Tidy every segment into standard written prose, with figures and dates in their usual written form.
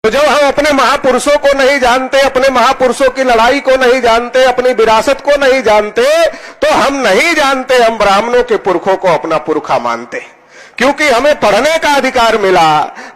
तो जब हम अपने महापुरुषों को नहीं जानते, अपने महापुरुषों की लड़ाई को नहीं जानते, अपनी विरासत को नहीं जानते, तो हम नहीं जानते हम ब्राह्मणों के पुरखों को अपना पुरखा मानते। क्योंकि हमें पढ़ने का अधिकार मिला,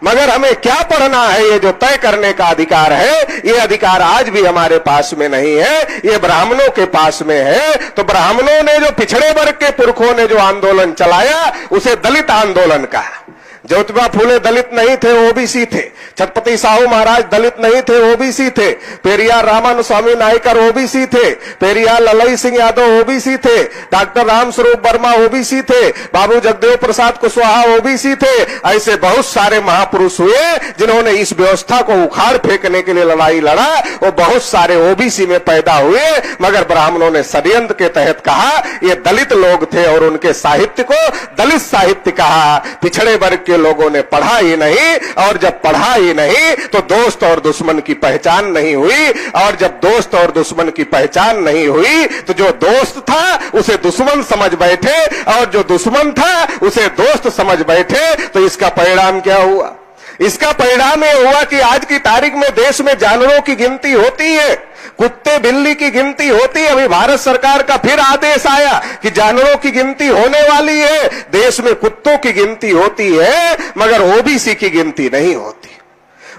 मगर हमें क्या पढ़ना है ये जो तय करने का अधिकार है, ये अधिकार आज भी हमारे पास में नहीं है, ये ब्राह्मणों के पास में है। तो ब्राह्मणों ने जो पिछड़े वर्ग के पुरखों ने जो आंदोलन चलाया उसे दलित आंदोलन कहा। ज्योतिबा फूले दलित नहीं थे, ओबीसी थे। छत्रपति साहू महाराज दलित नहीं थे, ओबीसी थे। पेरियार रामानुस्वामी नायकर ओबीसी थे। पेरियार ललई सिंह यादव ओबीसी थे। डॉक्टर रामस्वरूप वर्मा ओबीसी थे। बाबू जगदेव प्रसाद कुशवाहा ओबीसी थे। ऐसे बहुत सारे महापुरुष हुए जिन्होंने इस व्यवस्था को उखाड़ फेंकने के लिए लड़ाई लड़ा। वो बहुत सारे ओबीसी में पैदा हुए, मगर ब्राह्मणों ने षड्यंत्र के तहत कहा ये दलित लोग थे और उनके साहित्य को दलित साहित्य कहा। पिछड़े वर्ग के लोगों ने पढ़ा ही नहीं, और जब पढ़ा ही नहीं तो दोस्त और दुश्मन की पहचान नहीं हुई, और जब दोस्त और दुश्मन की पहचान नहीं हुई तो जो दोस्त था उसे दुश्मन समझ बैठे, और जो दुश्मन था उसे दोस्त समझ बैठे। तो इसका परिणाम क्या हुआ? इसका परिणाम यह हुआ कि आज की तारीख में देश में जानवरों की गिनती होती है, कुत्ते बिल्ली की गिनती होती है। अभी भारत सरकार का फिर आदेश आया कि जानवरों की गिनती होने वाली है। देश में कुत्तों की गिनती होती है, मगर ओबीसी की गिनती नहीं होती।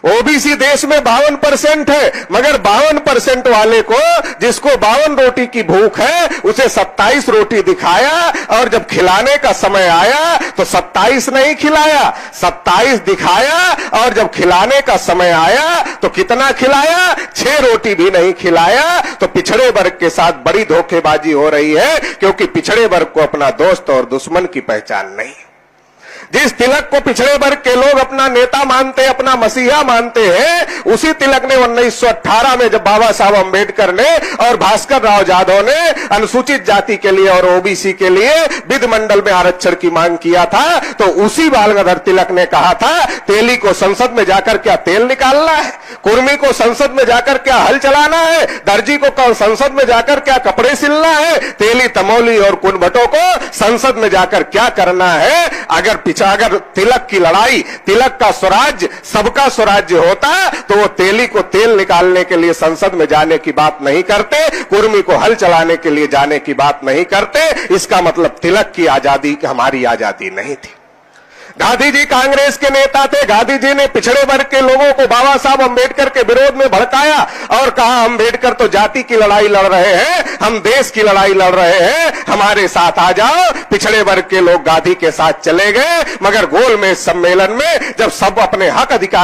ओबीसी देश में 52% है, मगर 52% वाले को, जिसको 52 रोटी की भूख है, उसे 27 रोटी दिखाया, और जब खिलाने का समय आया तो 27 नहीं खिलाया, 27 दिखाया, और जब खिलाने का समय आया तो कितना खिलाया? 6 रोटी भी नहीं खिलाया। तो पिछड़े वर्ग के साथ बड़ी धोखेबाजी हो रही है, क्योंकि पिछड़े वर्ग को अपना दोस्त और दुश्मन की पहचान नहीं। जिस तिलक को पिछड़े वर्ग के लोग अपना नेता मानते, अपना मसीहा मानते हैं, उसी तिलक ने 1918 में जब बाबा साहब अम्बेडकर ने और भास्कर राव जाधव ने अनुसूचित जाति के लिए और ओबीसी के लिए विधि मंडल में आरक्षण की मांग किया था, तो उसी बाल गंगाधर तिलक ने कहा था तेली को संसद में जाकर क्या तेल निकालना है, कुर्मी को संसद में जाकर क्या हल चलाना है, दर्जी को संसद में जाकर क्या कपड़े सिलना है, तेली तमोली और कुनभटों को संसद में जाकर क्या करना है। अगर तिलक की लड़ाई, तिलक का स्वराज्य सबका स्वराज्य होता तो वो तेली को तेल निकालने के लिए संसद में जाने की बात नहीं करते, कुर्मी को हल चलाने के लिए जाने की बात नहीं करते। इसका मतलब तिलक की आजादी हमारी आजादी नहीं थी। गांधी जी कांग्रेस के नेता थे। गांधी जी ने पिछड़े वर्ग के लोगों को बाबा साहब अम्बेडकर के विरोध में भड़काया और कहा अम्बेडकर तो जाति की लड़ाई लड़ रहे हैं, हम देश की लड़ाई लड़ रहे हैं, हमारे साथ आ जाओ। पिछड़े वर्ग के लोग गांधी के साथ चले गए, मगर गोलमेज सम्मेलन में जब सब अपने हक अधिकार